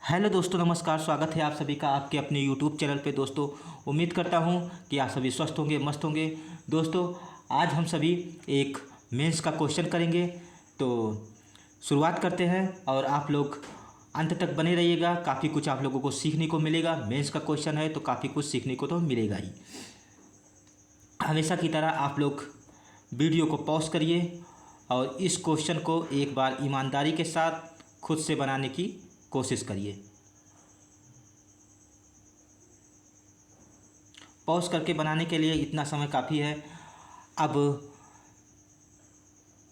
Hello दोस्तों, नमस्कार। स्वागत है आप सभी का आपके अपने यूट्यूब चैनल पे। दोस्तों, उम्मीद करता हूँ कि आप सभी स्वस्थ होंगे, मस्त होंगे। दोस्तों, आज हम सभी एक मेंस का क्वेश्चन करेंगे। तो शुरुआत करते हैं और आप लोग अंत तक बने रहिएगा। काफ़ी कुछ आप लोगों को सीखने को मिलेगा। मेंस का क्वेश्चन है तो काफ़ी कुछ सीखने को तो मिलेगा ही। हमेशा की तरह आप लोग वीडियो को पॉज करिए और इस क्वेश्चन को एक बार ईमानदारी के साथ खुद से बनाने की कोशिश करिए। पॉज करके बनाने के लिए इतना समय काफ़ी है। अब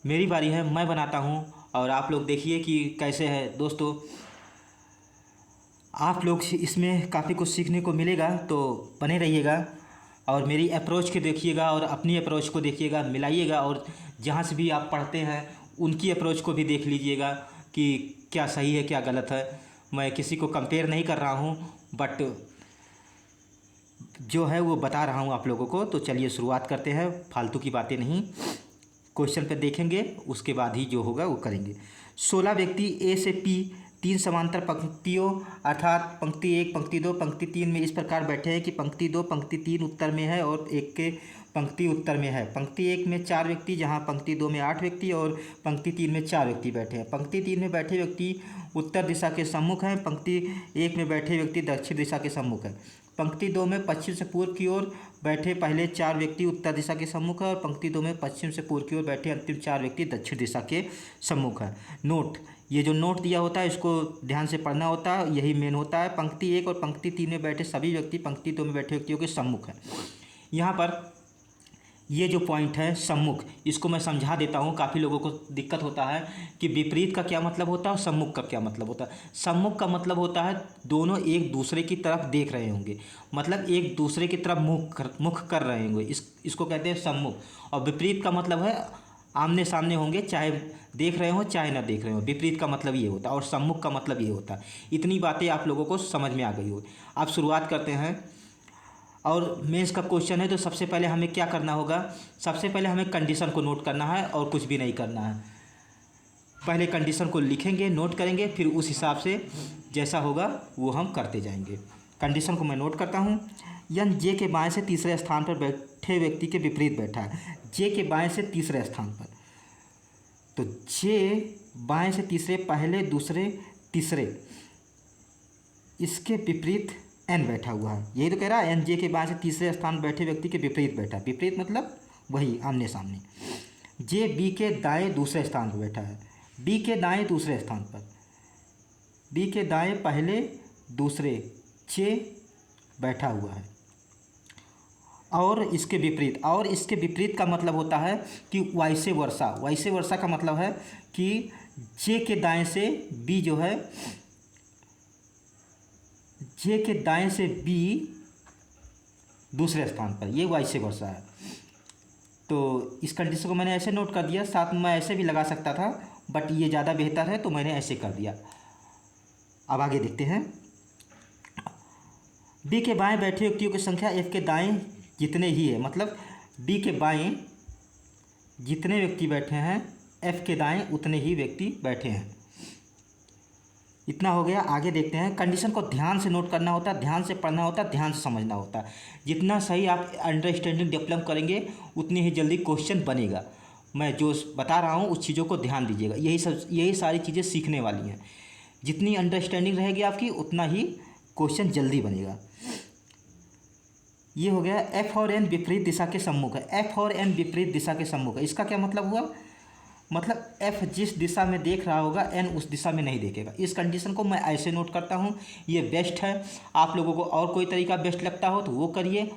मेरी बारी है, मैं बनाता हूँ और आप लोग देखिए कि कैसे है। दोस्तों, आप लोग इसमें काफ़ी कुछ सीखने को मिलेगा, तो बने रहिएगा और मेरी अप्रोच के देखिएगा और अपनी अप्रोच को देखिएगा, मिलाइएगा। और जहाँ से भी आप पढ़ते हैं उनकी अप्रोच को भी देख लीजिएगा कि क्या सही है क्या गलत है। मैं किसी को कंपेयर नहीं कर रहा हूँ, बट जो है वो बता रहा हूँ आप लोगों को। तो चलिए शुरुआत करते हैं, फालतू की बातें नहीं। क्वेश्चन पे देखेंगे, उसके बाद ही जो होगा वो करेंगे। 16 व्यक्ति ए से पी तीन समांतर पंक्तियों अर्थात पंक्ति 1, पंक्ति 2, पंक्ति 3 में इस प्रकार बैठे हैं कि पंक्ति 2, पंक्ति 3 उत्तर में है और एक के पंक्ति उत्तर में है। पंक्ति 1 में 4 व्यक्ति, जहां पंक्ति 2 में 8 व्यक्ति और पंक्ति 3 में 4 व्यक्ति बैठे हैं। पंक्ति 3 में बैठे व्यक्ति उत्तर दिशा के सम्मुख हैं। पंक्ति 1 में बैठे व्यक्ति दक्षिण दिशा के सम्मुख हैं। पंक्ति 2 में पश्चिम से पूर्व की ओर बैठे पहले 4 व्यक्ति उत्तर दिशा के सम्मुख है और पंक्ति 2 में पश्चिम से पूर्व की ओर बैठे अंतिम 4 व्यक्ति दक्षिण दिशा के सम्मुख है। नोट, ये जो नोट दिया होता है इसको ध्यान से पढ़ना होता है, यही मेन होता है। पंक्ति 1 और पंक्ति 3 में बैठे सभी व्यक्ति पंक्ति 2 में बैठे व्यक्तियों के सम्मुख है। यहाँ पर ये जो पॉइंट है सम्मुख, इसको मैं समझा देता हूँ। काफ़ी लोगों को दिक्कत होता है कि विपरीत का क्या मतलब होता है और सम्मुख का क्या मतलब होता है। सम्मुख का मतलब होता है दोनों एक दूसरे की तरफ देख रहे होंगे, मतलब एक दूसरे की तरफ मुख कर रहे होंगे, इसको कहते हैं सम्मुख। और विपरीत का मतलब है आमने सामने होंगे, चाहे देख रहे हो चाहे ना देख रहे हो। विपरीत का मतलब ये होता है और सम्मुख का मतलब ये होता है। इतनी बातें आप लोगों को समझ में आ गई हो। अब शुरुआत करते हैं और मेंस का क्वेश्चन है। तो सबसे पहले हमें क्या करना होगा, सबसे पहले हमें कंडीशन को नोट करना है और कुछ भी नहीं करना है। पहले कंडीशन को लिखेंगे, नोट करेंगे, फिर उस हिसाब से जैसा होगा वो हम करते जाएंगे। कंडीशन को मैं नोट करता हूँ। यन जे के बाएं से तीसरे स्थान पर बैठे व्यक्ति के विपरीत बैठा है। जे के बाएं से तीसरे स्थान पर, तो जे बाएं से तीसरे, पहले दूसरे तीसरे, इसके विपरीत एन बैठा हुआ है। यही तो कह रहा है, एन जे के बाएं से तीसरे स्थान बैठे व्यक्ति के विपरीत बैठा। विपरीत मतलब वही आमने सामने। जे बी के दाएं दूसरे स्थान पर बैठा है। बी के दाएं दूसरे स्थान पर, बी के दाएं पहले दूसरे जे बैठा हुआ है। और इसके विपरीत, और इसके विपरीत का मतलब होता है कि वैसे वर्षा। वैसे वर्षा का मतलब है कि जे के दाएं से बी जो है, जे के दाएं से बी दूसरे स्थान पर, ये वाइसे वर्षा है। तो इस कंडीशन को मैंने ऐसे नोट कर दिया। साथ में मैं ऐसे भी लगा सकता था, बट ये ज़्यादा बेहतर है तो मैंने ऐसे कर दिया। अब आगे देखते हैं। बी के बाएं बैठे व्यक्तियों की संख्या एफ के दाएं जितने ही है, मतलब बी के बाएं जितने व्यक्ति बैठे हैं एफ के दाएं उतने ही व्यक्ति बैठे हैं। इतना हो गया। आगे देखते हैं। कंडीशन को ध्यान से नोट करना होता है, ध्यान से पढ़ना होता है, ध्यान से समझना होता है। जितना सही आप अंडरस्टैंडिंग डेवलप करेंगे उतनी ही जल्दी क्वेश्चन बनेगा। मैं जो बता रहा हूँ उस चीज़ों को ध्यान दीजिएगा। यही सारी चीज़ें सीखने वाली हैं। जितनी अंडरस्टैंडिंग रहेगी आपकी उतना ही क्वेश्चन जल्दी बनेगा। ये हो गया। एफ और एन विपरीत दिशा के सम्मुख है। एफ और एन विपरीत दिशा के सम्मुख है, इसका क्या मतलब हुआ, मतलब एफ जिस दिशा में देख रहा होगा एन उस दिशा में नहीं देखेगा। इस कंडीशन को मैं ऐसे नोट करता हूँ, ये बेस्ट है। आप लोगों को और कोई तरीका बेस्ट लगता हो तो वो करिए,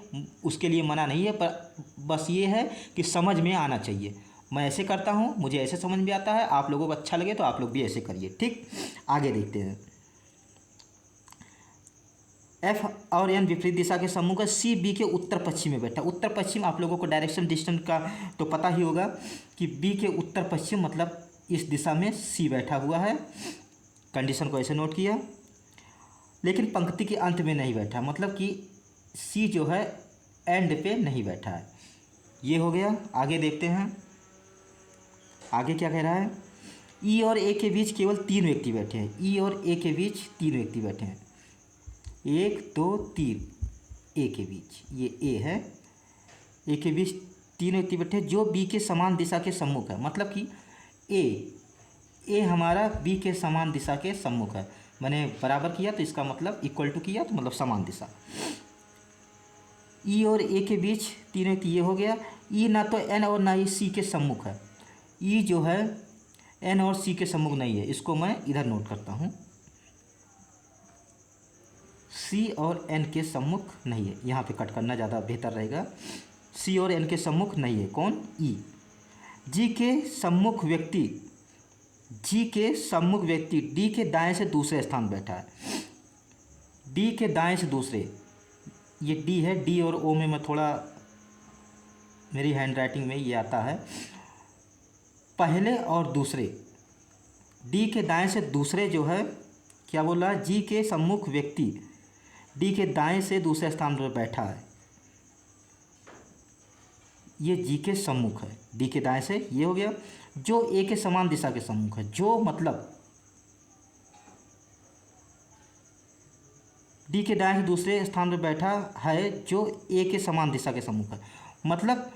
उसके लिए मना नहीं है, पर बस ये है कि समझ में आना चाहिए। मैं ऐसे करता हूँ, मुझे ऐसे समझ में आता है। आप लोगों को अच्छा लगे तो आप लोग भी ऐसे करिए, ठीक। आगे देखते हैं। एफ और एन विपरीत दिशा के सम्मुख है। सी बी के उत्तर पश्चिम में बैठा। उत्तर पश्चिम आप लोगों को डायरेक्शन डिस्टेंस का तो पता ही होगा कि बी के उत्तर पश्चिम मतलब इस दिशा में सी बैठा हुआ है। कंडीशन को ऐसे नोट किया। लेकिन पंक्ति के अंत में नहीं बैठा, मतलब कि सी जो है एंड पे नहीं बैठा है। ये हो गया। आगे देखते हैं आगे क्या कह रहा है। ई और ए के बीच केवल 3 व्यक्ति बैठे हैं। ई और ए के बीच 3 व्यक्ति बैठे हैं, 1 2 3, ए के बीच, ये ए है, ए के बीच 3 व्यक्ति बैठे हैं जो बी के समान दिशा के सम्मुख है। मतलब कि ए हमारा बी के समान दिशा के सम्मुख है। मैंने बराबर किया तो इसका मतलब इक्वल टू किया तो मतलब समान दिशा। ई और ए के बीच 3 व्यक्ति, ये हो गया। ई ना तो एन और ना ही सी के सम्मुख है। ई जो है एन और सी के सम्मुख नहीं है, इसको मैं इधर नोट करता हूँ। सी और एन के सम्मुख नहीं है, यहाँ पे कट करना ज़्यादा बेहतर रहेगा। सी और एन के सम्मुख नहीं है, कौन? ई। जी के सम्मुख व्यक्ति डी के दाएं से दूसरे स्थान बैठा है। डी के दाएं से दूसरे, ये डी है, डी और ओ में मैं थोड़ा, मेरी हैंड राइटिंग में ये आता है पहले और दूसरे। डी के दाएं से दूसरे जो है, क्या बोल रहा है? जी के सम्मुख व्यक्ति डी के दाएं से दूसरे स्थान पर बैठा है। ये जी के सम्मुख है, डी के दाएं से, ये हो गया। जो ए के समान दिशा के सम्मुख है, जो मतलब डी के दाएं से दूसरे स्थान पर बैठा है जो ए के समान दिशा के सम्मुख है। मतलब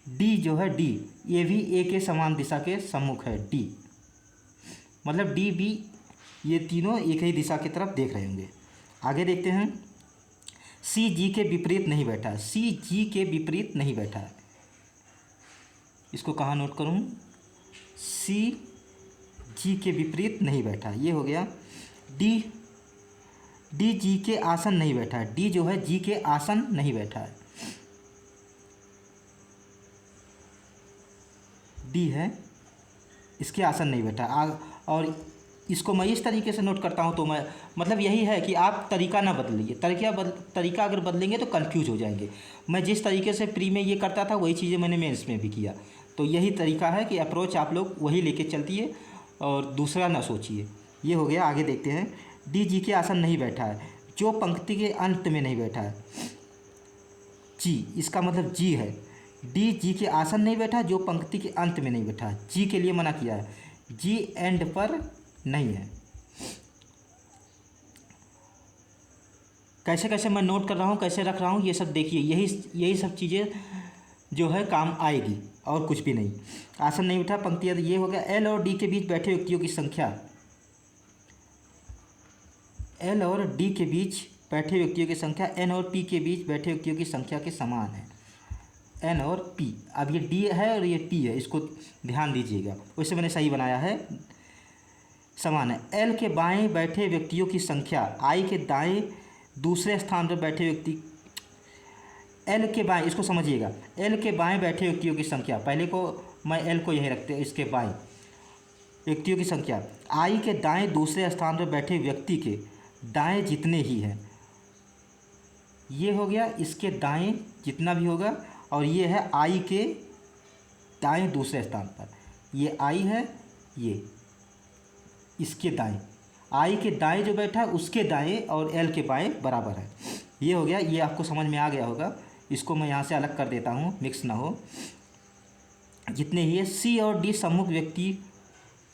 डी जो है, डी ये भी ए के समान दिशा के सम्मुख है। डी मतलब डी बी, ये तीनों एक ही दिशा की तरफ देख रहे होंगे। आगे देखते हैं। सी जी के विपरीत नहीं बैठा है। सी जी के विपरीत नहीं बैठा है, इसको कहाँ नोट करूँ? सी जी के विपरीत नहीं बैठा है, ये हो गया। डी जी के आसन नहीं बैठा है। डी जो है जी के आसन नहीं बैठा है। डी है, इसके आसन नहीं बैठा। और इसको मैं इस तरीके से नोट करता हूँ तो मैं, मतलब यही है कि आप तरीका ना बदलिए। तरीका अगर बदलेंगे तो कंफ्यूज हो जाएंगे। मैं जिस तरीके से प्री में ये करता था वही चीज़ें मैंने मेंस में भी किया। तो यही तरीका है कि अप्रोच आप लोग वही लेके चलतिए और दूसरा ना सोचिए। ये हो गया। आगे देखते हैं। डी जी के आसन नहीं बैठा है, जो पंक्ति के अंत में नहीं बैठा है। जी, इसका मतलब जी है। डी जी के आसन नहीं बैठा, जो पंक्ति के अंत में नहीं बैठा। जी के लिए मना किया है, जी एंड पर नहीं है। कैसे कैसे मैं नोट कर रहा हूँ, कैसे रख रहा हूँ, ये सब देखिए। यही सब चीज़ें जो है काम आएगी और कुछ भी नहीं। आसन नहीं बैठा, पंक्तियाँ, ये हो गया। एल और डी के बीच बैठे व्यक्तियों की संख्या, एल और डी के बीच बैठे व्यक्तियों की संख्या एन और पी के बीच बैठे व्यक्तियों की संख्या के समान है। एन और पी, अब ये डी है और ये पी है, इसको ध्यान दीजिएगा। वैसे मैंने सही बनाया है, समान है। एल के बाएं बैठे व्यक्तियों की संख्या आई के दाएं दूसरे स्थान पर बैठे व्यक्ति, एल के बाएं, इसको समझिएगा। एल के बाएं बैठे व्यक्तियों की संख्या, पहले को मैं एल को यहीं रखते हैं, इसके बाएं व्यक्तियों की संख्या आई के दाएं दूसरे स्थान पर बैठे व्यक्ति के दाएं जितने ही हैं। ये हो गया, इसके दाएं जितना भी होगा। और ये है आई के दाएं दूसरे स्थान पर, ये आई है, ये इसके दाएं, आई के दाएं जो बैठा है उसके दाएं और एल के बाएं बराबर है। ये हो गया। ये आपको समझ में आ गया होगा। इसको मैं यहाँ से अलग कर देता हूँ, मिक्स ना हो। जितने ही है। सी और डी सम्मुख व्यक्ति,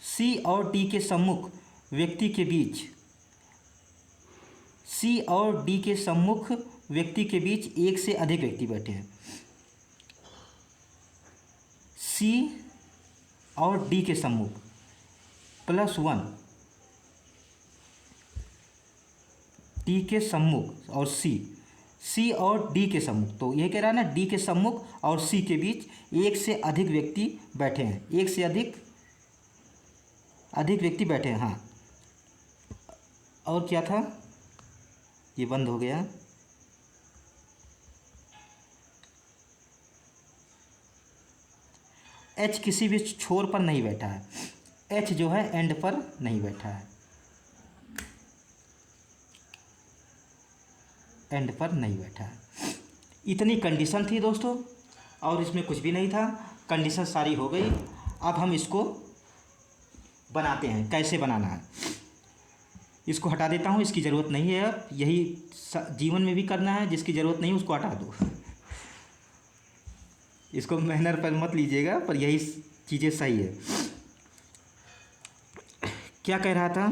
सी और डी के सम्मुख व्यक्ति के बीच, सी और डी के सम्मुख व्यक्ति के बीच एक से अधिक व्यक्ति बैठे हैं। सी और डी के सम्मुख +1, डी के सम्मुख और सी और डी के सम्मुख। तो ये कह रहा है ना, डी के सम्मुख और सी के बीच एक से अधिक व्यक्ति बैठे हैं। एक से अधिक व्यक्ति बैठे हैं। हाँ, और क्या था, ये बंद हो गया। एच किसी भी छोर पर नहीं बैठा है। एच जो है एंड पर नहीं बैठा है, एंड पर नहीं बैठा है। इतनी कंडीशन थी दोस्तों, और इसमें कुछ भी नहीं था। कंडीशन सारी हो गई। अब हम इसको बनाते हैं, कैसे बनाना है। इसको हटा देता हूँ, इसकी ज़रूरत नहीं है। अब यही जीवन में भी करना है, जिसकी ज़रूरत नहीं उसको हटा दो। इसको मेहनत पर मत लीजिएगा, पर यही चीज़ें सही है। क्या कह रहा था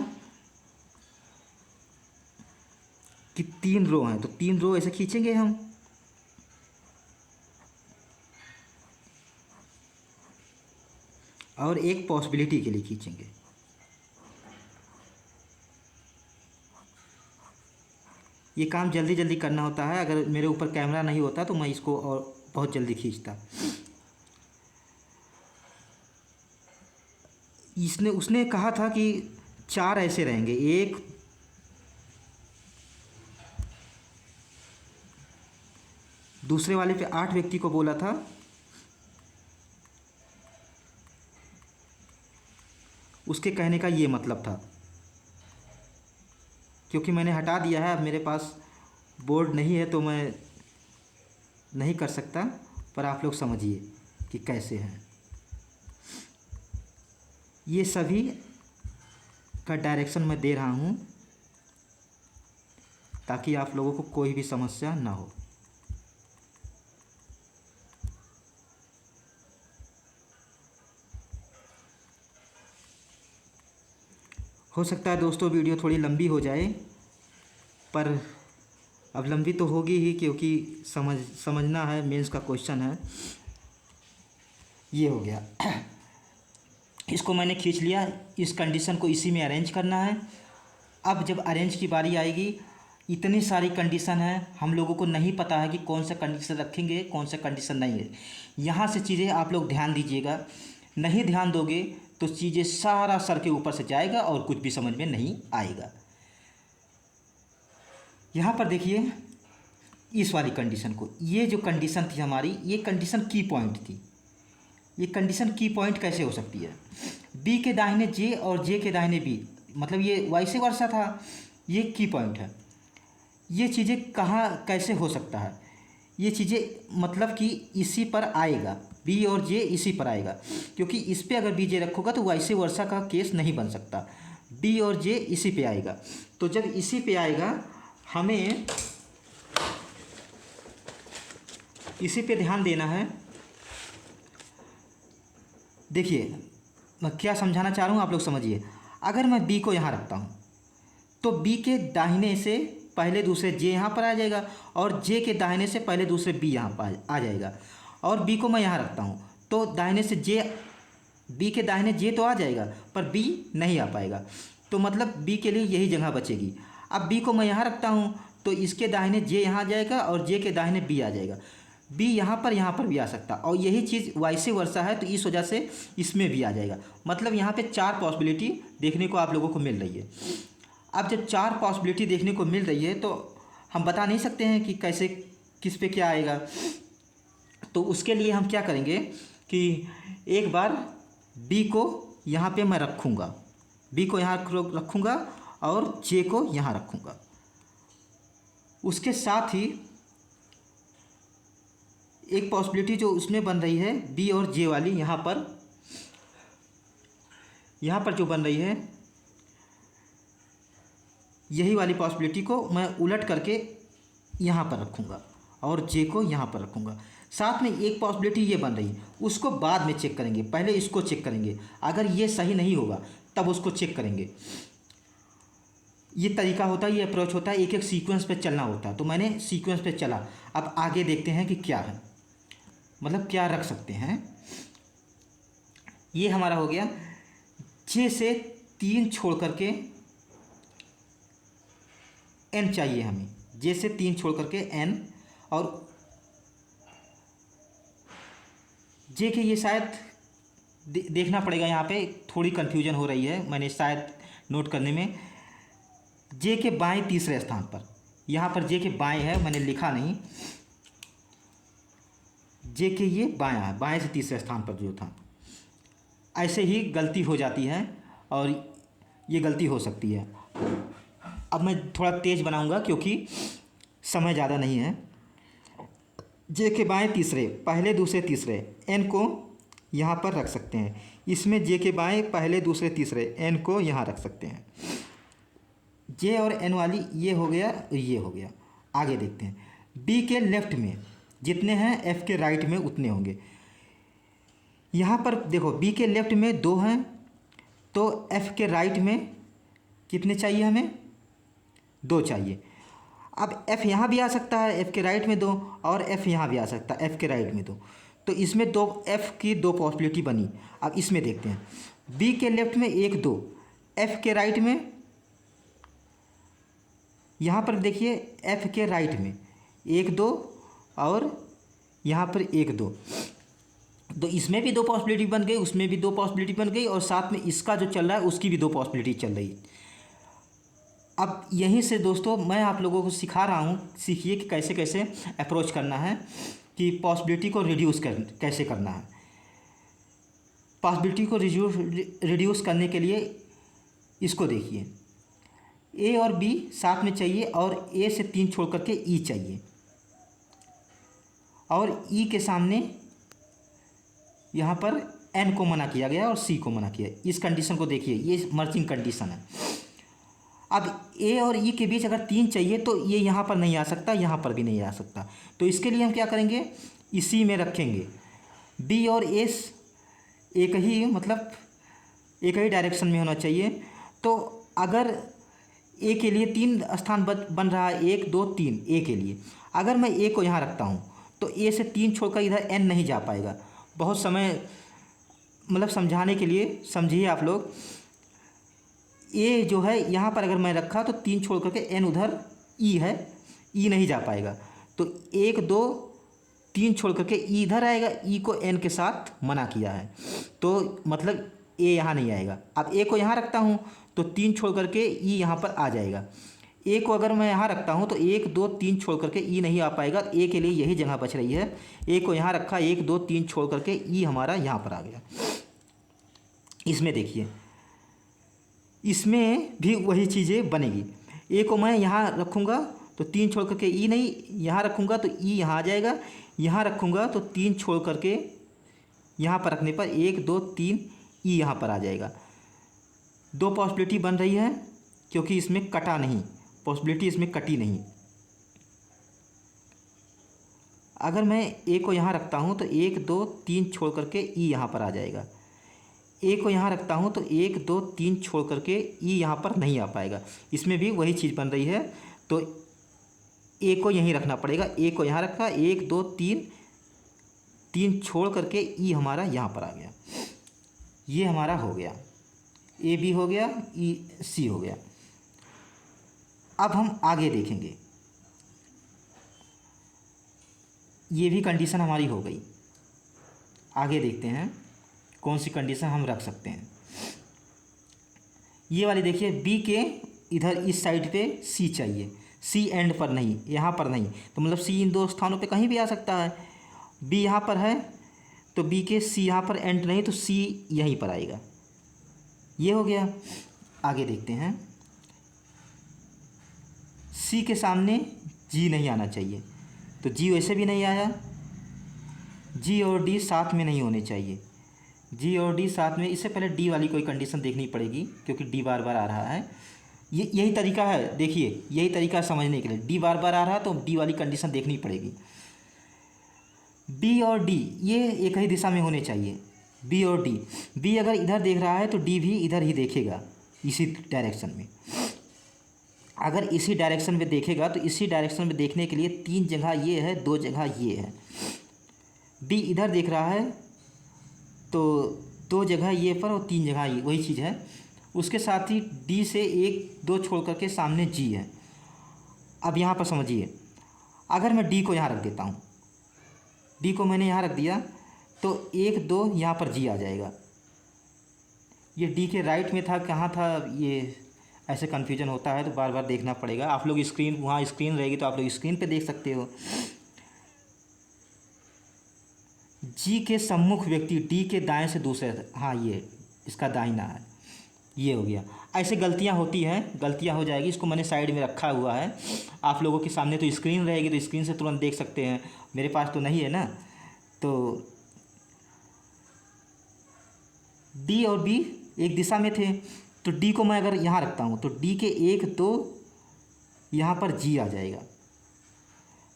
कि 3 रो हैं, तो 3 रो ऐसे खींचेंगे हम, और एक पॉसिबिलिटी के लिए खींचेंगे। ये काम जल्दी जल्दी करना होता है, अगर मेरे ऊपर कैमरा नहीं होता तो मैं इसको और बहुत जल्दी खींचता। उसने कहा था कि 4 ऐसे रहेंगे, एक दूसरे वाले पे 8 व्यक्ति को बोला था, उसके कहने का ये मतलब था। क्योंकि मैंने हटा दिया है, अब मेरे पास बोर्ड नहीं है तो मैं नहीं कर सकता, पर आप लोग समझिए कि कैसे हैं। ये सभी का डायरेक्शन मैं दे रहा हूँ ताकि आप लोगों को कोई भी समस्या ना हो सकता है दोस्तों वीडियो थोड़ी लंबी हो जाए, पर अब लंबी तो होगी ही, क्योंकि समझना है, मेंस का क्वेश्चन है। ये हो गया, इसको मैंने खींच लिया, इस कंडीशन को इसी में अरेंज करना है। अब जब अरेंज की बारी आएगी, इतनी सारी कंडीशन है, हम लोगों को नहीं पता है कि कौन सा कंडीशन रखेंगे, कौन सा कंडीशन नहीं है। यहाँ से चीज़ें आप लोग ध्यान दीजिएगा, नहीं ध्यान दोगे तो चीज़ें सारा सर के ऊपर से जाएगा और कुछ भी समझ में नहीं आएगा। यहाँ पर देखिए इस वाली कंडीशन को, ये जो कंडीशन थी हमारी, ये कंडीशन की पॉइंट थी। ये कंडीशन की पॉइंट कैसे हो सकती है? बी के दाहिने जे और जे के दाहिने बी, मतलब ये वाइस वर्सा था, ये की पॉइंट है। ये चीज़ें कहाँ कैसे हो सकता है? ये चीज़ें मतलब कि इसी पर आएगा, बी और जे इसी पर आएगा, क्योंकि इस पर अगर बी जे रखोगा तो वाइस वर्सा का केस नहीं बन सकता। बी और जे इसी पे आएगा, तो जब इसी पे आएगा हमें इसी पे ध्यान देना है। देखिए मैं क्या समझाना चाह रहा हूँ, आप लोग समझिए। अगर मैं बी को यहाँ रखता हूँ तो बी के दाहिने से पहले दूसरे जे यहाँ पर आ जाएगा, और जे के दाहिने से पहले दूसरे बी यहाँ पर आ जाएगा। और बी को मैं यहाँ रखता हूँ तो दाहिने से जे, बी के दाहिने जे तो आ जाएगा पर बी नहीं आ पाएगा, तो मतलब बी के लिए यही जगह बचेगी। अब बी को मैं यहाँ रखता हूँ तो इसके दाहिने जे यहाँ आ जाएगा और जे के दाहिने बी आ जाएगा। बी यहाँ पर भी आ सकता, और यही चीज़ वाइस वर्सा है, तो इस वजह से इसमें भी आ जाएगा। मतलब यहाँ पे 4 पॉसिबिलिटी देखने को आप लोगों को मिल रही है। अब जब 4 पॉसिबिलिटी देखने को मिल रही है तो हम बता नहीं सकते हैं कि कैसे किस पे क्या आएगा। तो उसके लिए हम क्या करेंगे कि एक बार बी को यहाँ पे मैं रखूँगा, बी को यहाँ रखूँगा और जे को यहाँ रखूँगा। उसके साथ ही एक पॉसिबिलिटी जो उसमें बन रही है बी और जे वाली, यहाँ पर जो बन रही है, यही वाली पॉसिबिलिटी को मैं उलट करके यहाँ पर रखूँगा और जे को यहाँ पर रखूँगा। साथ में एक पॉसिबिलिटी ये बन रही है, उसको बाद में चेक करेंगे, पहले इसको चेक करेंगे। अगर ये सही नहीं होगा तब उसको चेक करेंगे। ये तरीका होता है, ये अप्रोच होता है, एक एक सीक्वेंस पे चलना होता है। तो मैंने सीक्वेंस पे चला, अब आगे देखते हैं कि क्या है, मतलब क्या रख सकते हैं। ये हमारा हो गया, जे से 3 छोड़ करके एन चाहिए हमें, जे से 3 छोड़ करके एन, और जे के ये शायद देखना पड़ेगा, यहाँ पे थोड़ी कन्फ्यूजन हो रही है, मैंने शायद नोट करने में। जे के बाएं तीसरे स्थान पर, यहाँ पर जे के बाएं है, मैंने लिखा नहीं, जे के ये बायां है, बाएं से तीसरे स्थान पर जो था। ऐसे ही गलती हो जाती है और ये गलती हो सकती है। अब मैं थोड़ा तेज़ बनाऊंगा क्योंकि समय ज़्यादा नहीं है। जे के बाएं तीसरे, पहले दूसरे तीसरे, एन को यहाँ पर रख सकते हैं। इसमें जे के बाएं पहले दूसरे तीसरे, एन को यहाँ रख सकते हैं। जे और एन वाली ये हो गया, ये हो गया। आगे देखते हैं, बी के लेफ्ट में जितने हैं एफ के राइट में उतने होंगे। यहाँ पर देखो बी के लेफ्ट में 2 हैं, तो एफ के राइट में कितने चाहिए हमें, 2 चाहिए। अब एफ यहाँ भी आ सकता है, एफ के राइट में 2, और एफ यहाँ भी आ सकता है, एफ के राइट में 2। तो इसमें 2 एफ की 2 पॉसिबिलिटी बनी। अब इसमें देखते हैं, बी के लेफ्ट में 1 2, एफ के राइट में, यहाँ पर देखिए एफ के राइट में 1 2 और यहाँ पर 1 2। तो इसमें भी 2 पॉसिबिलिटी बन गई, उसमें भी 2 पॉसिबिलिटी बन गई, और साथ में इसका जो चल रहा है उसकी भी 2 पॉसिबिलिटी चल रही है। अब यहीं से दोस्तों मैं आप लोगों को सिखा रहा हूँ, सीखिए कि कैसे कैसे अप्रोच करना है, कि पॉसिबिलिटी को रिड्यूस कैसे करना है। पॉसिबिलिटी को रिड्यूस करने के लिए इसको देखिए, ए और बी साथ में चाहिए, और ए से 3 छोड़ करके ई चाहिए, और ई के सामने यहाँ पर एन को मना किया गया और सी को मना किया। इस कंडीशन को देखिए, ये मर्जिंग कंडीशन है। अब ए और ई के बीच अगर 3 चाहिए तो ये यहाँ पर नहीं आ सकता, यहाँ पर भी नहीं आ सकता। तो इसके लिए हम क्या करेंगे, इसी में रखेंगे। बी और एस एक ही, मतलब एक ही डायरेक्शन में होना चाहिए। तो अगर ए के लिए 3 स्थान बन रहा है, 1 2 3 ए के लिए, अगर मैं ए को यहाँ रखता हूँ तो ए से 3 छोड़कर इधर एन नहीं जा पाएगा। बहुत समय, मतलब समझाने के लिए समझिए आप लोग, ए जो है यहाँ पर अगर मैं रखा तो 3 छोड़ करके एन उधर ई है, ई नहीं जा पाएगा। तो 1 2 3 छोड़ करके ई इधर आएगा, ई को एन के साथ मना किया है, तो मतलब ए यहाँ नहीं आएगा। अब ए को यहाँ रखता हूँ तो 3 छोड़ करके ई यहाँ पर आ जाएगा। ए को अगर मैं यहाँ रखता हूँ तो 1 2 3 छोड़ करके ई नहीं आ पाएगा। ए के लिए यही जगह बच रही है। ए को यहाँ रखा, 1 2 3 छोड़ करके ई हमारा यहाँ पर आ गया। इसमें देखिए, इसमें भी वही चीज़ें बनेगी। ए को मैं यहाँ रखूँगा तो 3 छोड़ करके ई नहीं, यहाँ रखूँगा तो ई यहाँ आ जाएगा, यहाँ रखूँगा तो 3 छोड़ करके यहाँ पर रखने पर 1 2 3 ई यहाँ पर आ जाएगा। 2 पॉसिबिलिटी बन रही है, क्योंकि इसमें कटा नहीं, पॉसिबिलिटी इसमें कटी नहीं। अगर मैं ए को यहाँ रखता हूँ तो 1 2 3 छोड़ करके ई यहाँ पर आ जाएगा। ए को यहाँ रखता हूँ तो 1 2 3 छोड़ करके ई यहाँ पर नहीं आ पाएगा। इसमें भी वही चीज़ बन रही है, तो ए को यहीं रखना पड़ेगा। ए को यहाँ रखा, 1 2 3 छोड़ करके ई हमारा यहाँ पर आ गया। ये हमारा हो गया, ए बी हो गया, ई सी हो गया। अब हम आगे देखेंगे, ये भी कंडीशन हमारी हो गई। आगे देखते हैं कौन सी कंडीशन हम रख सकते हैं। ये वाली देखिए, बी के इधर इस साइड पे सी चाहिए, सी एंड पर नहीं, यहाँ पर नहीं। तो मतलब सी इन 2 स्थानों पे कहीं भी आ सकता है। बी यहाँ पर है तो बी के सी यहाँ पर एंड नहीं, तो सी यहीं पर आएगा। ये हो गया। आगे देखते हैं, सी के सामने जी नहीं आना चाहिए, तो जी वैसे भी नहीं आया। जी और डी साथ में नहीं होने चाहिए, जी और डी साथ में। इससे पहले डी वाली कोई कंडीशन देखनी पड़ेगी, क्योंकि डी बार बार आ रहा है। यही तरीका है, देखिए यही तरीका समझने के लिए। डी बार बार आ रहा है तो डी वाली कंडीशन देखनी पड़ेगी। बी और डी ये एक ही दिशा में होने चाहिए, बी और डी। बी अगर इधर देख रहा है तो डी भी इधर ही देखेगा, इसी डायरेक्शन में। अगर इसी डायरेक्शन में देखेगा तो इसी डायरेक्शन में देखने के लिए 3 जगह ये है, 2 जगह ये है। बी इधर देख रहा है तो 2 जगह ये पर और 3 जगह ये, वही चीज़ है। उसके साथ ही डी से 1 2 छोड़ करके सामने जी है। अब यहाँ पर समझिए, अगर मैं डी को यहाँ रख देता हूँ, डी को मैंने यहाँ रख दिया तो 1 2 यहाँ पर जी आ जाएगा। ये डी के राइट में था, कहाँ था, ये ऐसे कन्फ्यूजन होता है तो बार बार देखना पड़ेगा। आप लोग स्क्रीन, वहाँ स्क्रीन रहेगी तो आप लोग स्क्रीन पे देख सकते हो। जी के सम्मुख व्यक्ति डी के दाएं से दूसरे, हाँ ये इसका दाहिना है, ये हो गया। ऐसे गलतियाँ होती हैं, गलतियाँ हो जाएगी। इसको मैंने साइड में रखा हुआ है, आप लोगों के सामने तो स्क्रीन रहेगी तो स्क्रीन से तुरंत देख सकते हैं। मेरे पास तो नहीं है ना, तो डी और बी एक दिशा में थे, तो डी को मैं अगर यहाँ रखता हूँ तो डी के 1 2 यहाँ पर जी आ जाएगा।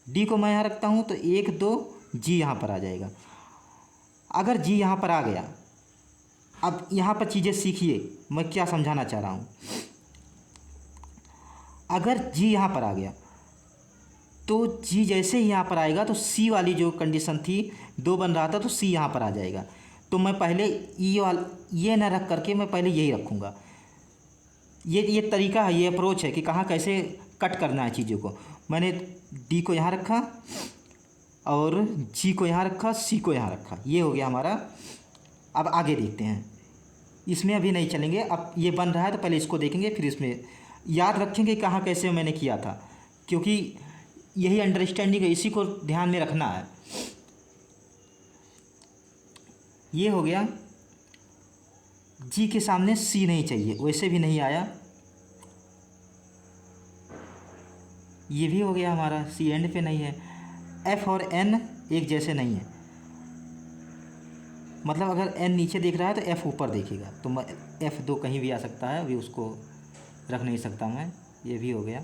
डी को मैं यहाँ रखता हूँ तो 1 2 जी यहाँ पर आ जाएगा। अगर जी यहाँ पर आ गया अब यहाँ पर चीज़ें सीखिए, मैं क्या समझाना चाह रहा हूँ। अगर जी यहाँ पर आ गया तो जी जैसे ही यहाँ पर आएगा तो सी वाली जो कंडीशन थी, 2 बन रहा था तो सी यहाँ पर आ जाएगा। तो मैं पहले ये ना रख करके मैं पहले यही रखूँगा। ये तरीका है, ये अप्रोच है कि कहाँ कैसे कट करना है चीज़ों को। मैंने डी को यहाँ रखा और जी को यहाँ रखा, सी को यहाँ रखा, ये हो गया हमारा। अब आगे देखते हैं, इसमें अभी नहीं चलेंगे, अब ये बन रहा है तो पहले इसको देखेंगे, फिर इसमें याद रखेंगे कहाँ कैसे मैंने किया था, क्योंकि यही अंडरस्टैंडिंग है, इसी को ध्यान में रखना है। ये हो गया, जी के सामने सी नहीं चाहिए, वैसे भी नहीं आया। ये भी हो गया हमारा, सी एंड पे नहीं है। एफ और एन एक जैसे नहीं है, मतलब अगर एन नीचे देख रहा है तो एफ ऊपर देखेगा, तो मैं F2 कहीं भी आ सकता है, अभी उसको रख नहीं सकता मैं। ये भी हो गया।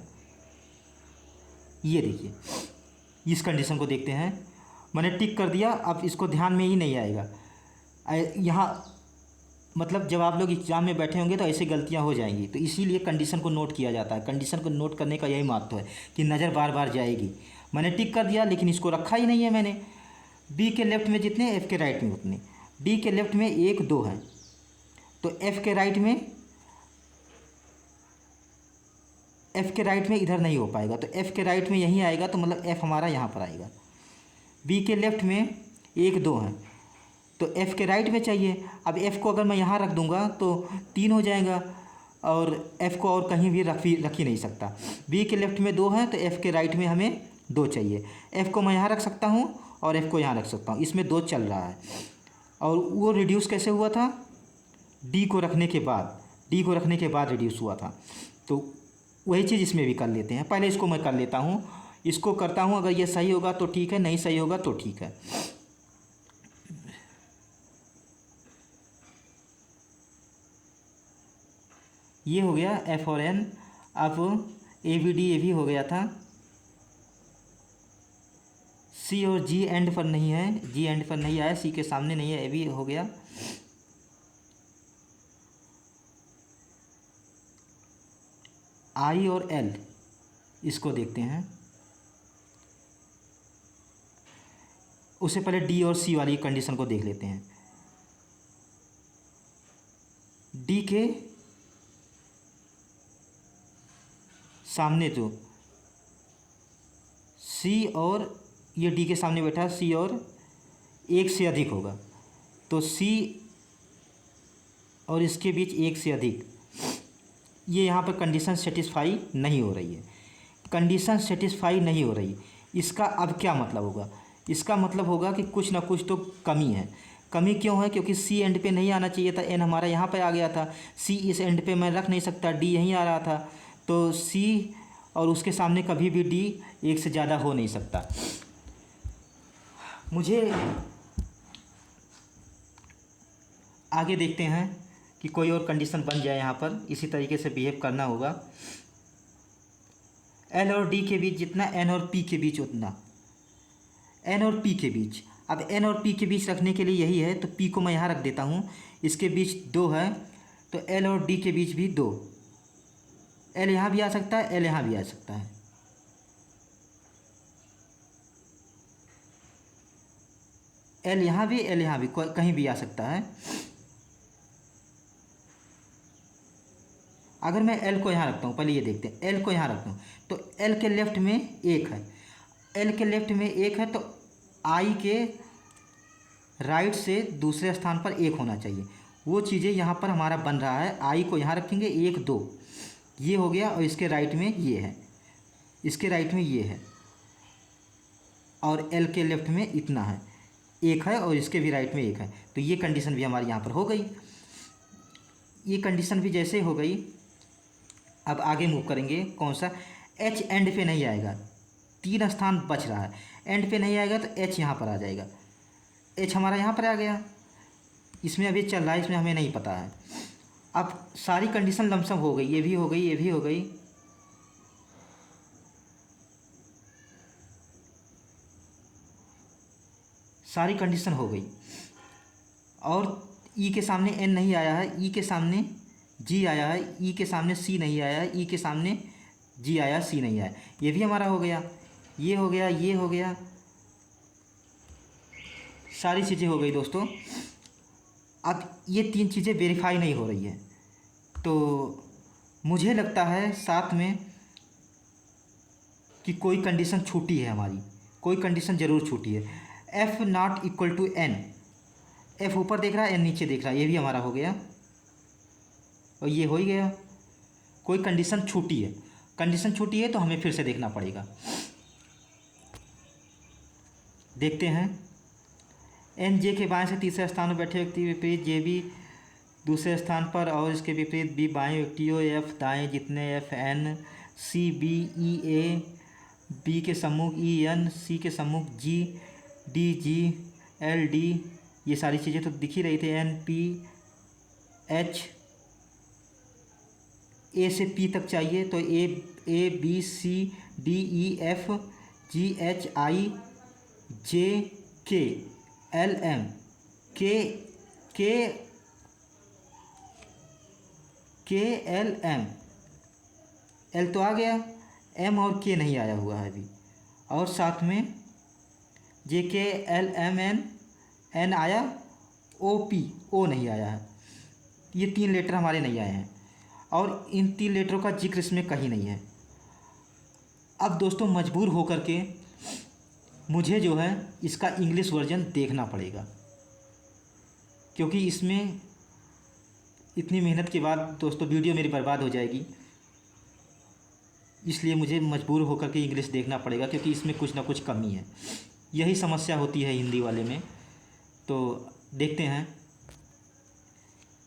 ये देखिए, इस कंडीशन को देखते हैं, मैंने टिक कर दिया, अब इसको ध्यान में ही नहीं आएगा। यहाँ मतलब जब आप लोग एग्जाम में बैठे होंगे तो ऐसे गलतियाँ हो जाएंगी, तो इसीलिए कंडीशन को नोट किया जाता है। कंडीशन को नोट करने का यही महत्व है कि नज़र बार बार जाएगी। मैंने टिक कर दिया लेकिन इसको रखा ही नहीं है मैंने। बी के लेफ्ट में जितने, एफ़ के राइट में उतने। डी के लेफ्ट में 1 2 है, तो एफ़ के राइट में इधर नहीं हो पाएगा, तो एफ़ के राइट में यहीं आएगा, तो मतलब एफ़ हमारा यहाँ पर आएगा। बी के लेफ्ट में 1 2 है, तो एफ़ के राइट में चाहिए। अब एफ़ को अगर मैं यहाँ रख दूँगा तो 3 हो जाएगा, और एफ़ को और कहीं भी रख ही नहीं सकता। बी के लेफ्ट में 2 है, तो एफ़ के राइट में हमें 2 चाहिए। एफ़ को मैं यहाँ रख सकता हूँ और एफ़ को यहाँ रख सकता हूँ, इसमें 2 चल रहा है। और वो रिड्यूस कैसे हुआ था, डी को रखने के बाद रिड्यूस हुआ था। तो वही चीज़ इसमें भी कर लेते हैं। पहले इसको मैं कर लेता हूँ, इसको करता हूँ, अगर ये सही होगा तो ठीक है, नहीं सही होगा तो ठीक है। ये हो गया एफ और एन। अब ए बी डी, ये भी हो गया था। सी और जी एंड पर नहीं है, जी एंड पर नहीं आया, सी के सामने नहीं है, ए भी हो गया। आई और एल, इसको देखते हैं। उससे पहले डी और सी वाली कंडीशन को देख लेते हैं। डी के सामने जो सी, और ये डी के सामने बैठा, सी और 1 से अधिक होगा, तो सी और इसके बीच 1 से अधिक, ये यहाँ पर कंडीशन सेटिस्फाई नहीं हो रही है। कंडीशन सेटिस्फाई नहीं हो रही, इसका अब क्या मतलब होगा? इसका मतलब होगा कि कुछ ना कुछ तो कमी है। कमी क्यों है? क्योंकि सी एंड पे नहीं आना चाहिए था, एन हमारा यहाँ पे आ गया था, सी इस एंड पे मैं रख नहीं सकता, डी यहीं आ रहा था, तो सी और उसके सामने कभी भी डी 1 से ज़्यादा हो नहीं सकता। मुझे आगे देखते हैं कि कोई और कंडीशन बन जाए, यहाँ पर इसी तरीके से बिहेव करना होगा। एल और डी के बीच जितना, एन और पी के बीच उतना, एन और पी के बीच। अब एन और पी के बीच रखने के लिए यही है, तो पी को मैं यहाँ रख देता हूँ, इसके बीच 2 है, तो एल और डी के बीच भी 2। एल यहाँ भी आ सकता है, एल यहाँ भी आ सकता है। एल यहाँ भी, एल यहाँ भी, कहीं भी आ सकता है। अगर मैं एल को यहाँ रखता हूँ, पहले ये देखते हैं, एल को यहाँ रखता हूँ तो एल के लेफ्ट में 1 है, एल के लेफ्ट में 1 है, तो आई के राइट से दूसरे स्थान पर 1 होना चाहिए। वो चीज़ें यहाँ पर हमारा बन रहा है। आई को यहाँ रखेंगे, 1 2, ये हो गया, और इसके राइट में ये है, इसके राइट में ये है, और एल के लेफ्ट में इतना है, 1 है, और इसके भी राइट में 1 है, तो ये कंडीशन भी हमारी यहाँ पर हो गई। ये कंडीशन भी जैसे हो गई, अब आगे मूव करेंगे। कौन सा? एच एंड पे नहीं आएगा, 3 स्थान बच रहा है, एंड पे नहीं आएगा तो एच यहाँ पर आ जाएगा। एच हमारा यहाँ पर आ गया, इसमें अभी चल रहा है, इसमें हमें नहीं पता है। अब सारी कंडीशन लमसम हो गई, ये भी हो गई, ये भी हो गई, सारी कंडीशन हो गई। और ई के सामने एन नहीं आया है, ई के सामने जी आया है, ई के सामने सी नहीं आया है, ई के सामने जी आया, सी नहीं आया। ये भी हमारा हो गया, ये हो गया, ये हो गया, सारी चीज़ें हो गई दोस्तों। अब ये तीन चीज़ें वेरीफाई नहीं हो रही है, तो मुझे लगता है साथ में कि कोई कंडीशन छूटी है हमारी, कोई कंडीशन ज़रूर छूटी है। F not equal to N, F ऊपर देख रहा है, एन नीचे देख रहा है, ये भी हमारा हो गया और ये हो ही गया। कोई कंडीशन छूटी है, कंडीशन छूटी है तो हमें फिर से देखना पड़ेगा। देखते हैं। एन जे के बाएं से तीसरे स्थान पर बैठे व्यक्ति विपरीत जे बी दूसरे स्थान पर और इसके विपरीत बी बाएं व्यक्तियों, एफ दाएं जितने F N C B E A B के सम्मुख ई एन सी के सम्मुख G D G L D, ये सारी चीज़ें तो दिख ही रही थी। एन पी एच, ए से पी तक चाहिए तो A B C D E F G H I J K L M K L M, L तो आ गया, एम और के नहीं आया हुआ है अभी, और साथ में जे K L M N, N आया, ओ पी ओ नहीं आया है। ये तीन लेटर हमारे नहीं आए हैं और इन तीन लेटरों का जिक्र इसमें कहीं नहीं है। अब दोस्तों मजबूर होकर के मुझे जो है इसका इंग्लिश वर्जन देखना पड़ेगा, क्योंकि इसमें इतनी मेहनत के बाद दोस्तों वीडियो मेरी बर्बाद हो जाएगी, इसलिए मुझे मजबूर होकर के इंग्लिश देखना पड़ेगा, क्योंकि इसमें कुछ ना कुछ कमी है। यही समस्या होती है हिंदी वाले में। तो देखते हैं,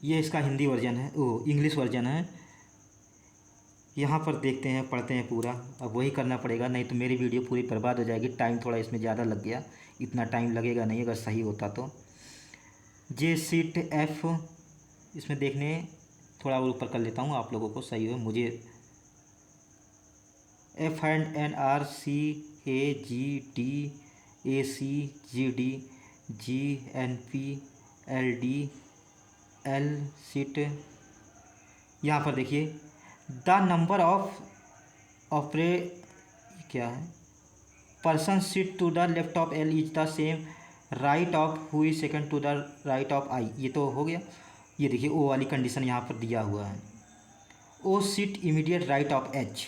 ये इसका हिंदी वर्जन है, ओ इंग्लिश वर्जन है। यहाँ पर देखते हैं, पढ़ते हैं पूरा। अब वही करना पड़ेगा, नहीं तो मेरी वीडियो पूरी बर्बाद हो जाएगी। टाइम थोड़ा इसमें ज़्यादा लग गया, इतना टाइम लगेगा नहीं अगर सही होता तो। जे सीट एफ, इसमें देखने थोड़ा और ऊपर कर लेता हूँ आप लोगों को सही हो। मुझे F and N R C A G D A C G D G N P L D L seat. यहाँ पर देखिए द नंबर ऑफ ऑपरे क्या है, person seat to the left of L is the same right of who is second to the right of I, ये तो हो गया। ये देखिए ओ वाली कंडीशन यहाँ पर दिया हुआ है, O seat immediate right of H,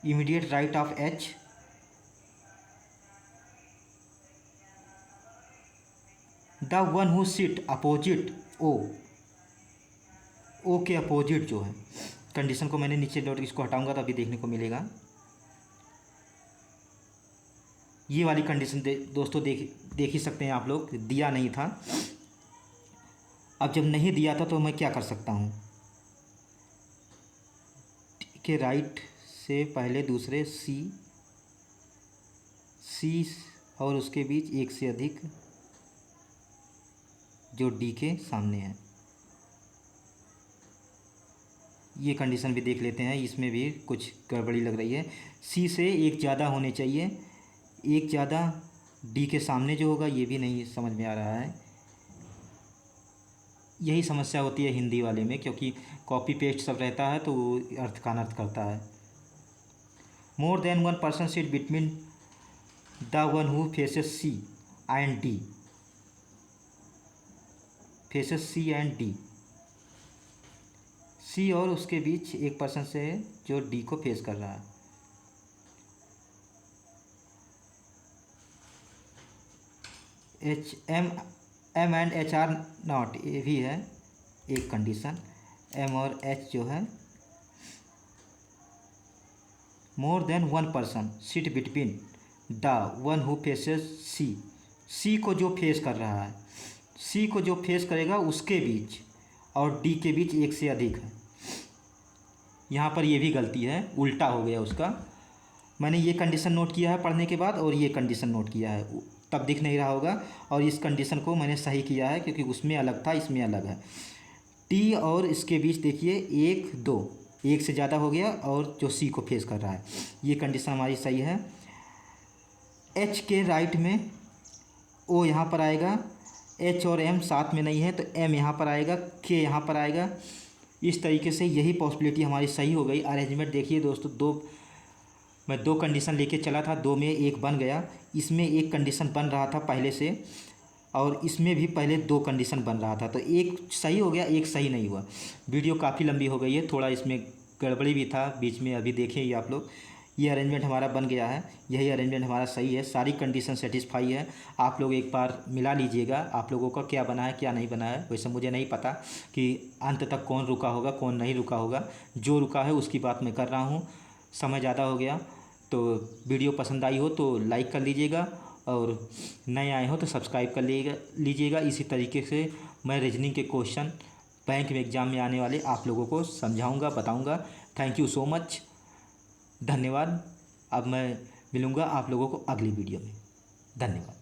immediate right of H, the one who seat opposite O, O के अपोजिट जो है। कंडीशन को मैंने नीचे नोट, इसको हटाऊंगा तो अभी देखने को मिलेगा। ये वाली कंडीशन दोस्तों देख ही सकते हैं आप लोग, दिया नहीं था। अब जब नहीं दिया था तो मैं क्या कर सकता हूँ कि राइट से पहले दूसरे सी और उसके बीच एक से अधिक जो डी के सामने है। ये कंडीशन भी देख लेते हैं, इसमें भी कुछ गड़बड़ी लग रही है। सी से एक ज़्यादा होने चाहिए, एक ज़्यादा डी के सामने जो होगा ये भी नहीं समझ में आ रहा है। यही समस्या होती है हिंदी वाले में, क्योंकि कॉपी पेस्ट सब रहता है तो वो अर्थ का अनर्थ करता है। More than one person seat between the one who faces C and D, faces C and D, C और उसके बीच एक पर्सन से है जो डी को फेस कर रहा है। H M and H R not, ये भी है एक कंडीशन। एम और एच जो है, more than one person sit between the one who faces C, C को जो फेस कर रहा है, सी को जो फेस करेगा उसके बीच और डी के बीच एक से अधिक है। यहाँ पर ये भी गलती है, उल्टा हो गया उसका। मैंने ये कंडीशन नोट किया है पढ़ने के बाद और ये कंडीशन नोट किया है, तब दिख नहीं रहा होगा। और इस कंडीशन को मैंने सही किया है क्योंकि उसमें अलग था, इसमें अलग है। टी और इसके बीच देखिए एक दो, एक से ज़्यादा हो गया और जो सी को फेस कर रहा है, ये कंडीशन हमारी सही है। एच के राइट में ओ यहाँ पर आएगा, एच और एम साथ में नहीं है तो एम यहाँ पर आएगा, के यहाँ पर आएगा। इस तरीके से यही पॉसिबिलिटी हमारी सही हो गई। अरेंजमेंट देखिए दोस्तों, मैं दो कंडीशन लेके चला था, दो में एक बन गया। इसमें एक कंडीशन बन रहा था पहले से, और इसमें भी पहले दो कंडीशन बन रहा था, तो एक सही हो गया, एक सही नहीं हुआ। वीडियो काफ़ी लंबी हो गई है, थोड़ा इसमें गड़बड़ी भी था बीच में, अभी देखिए ये आप लोग। ये अरेंजमेंट हमारा बन गया है, यही अरेंजमेंट हमारा सही है, सारी कंडीशन सेटिस्फाई है। आप लोग एक बार मिला लीजिएगा, आप लोगों का क्या बना है क्या नहीं बना है। वैसे मुझे नहीं पता कि अंत तक कौन रुका होगा कौन नहीं रुका होगा, जो रुका है उसकी बात मैं कर रहा हूँ। समय ज़्यादा हो गया, तो वीडियो पसंद आई हो तो लाइक कर लीजिएगा, और नए आए हो तो सब्सक्राइब कर लीजिएगा। इसी तरीके से मैं रीजनिंग के क्वेश्चन बैंक में एग्ज़ाम में आने वाले आप लोगों को समझाऊंगा, बताऊंगा। थैंक यू सो मच, धन्यवाद। अब मैं मिलूँगा आप लोगों को अगली वीडियो में। धन्यवाद।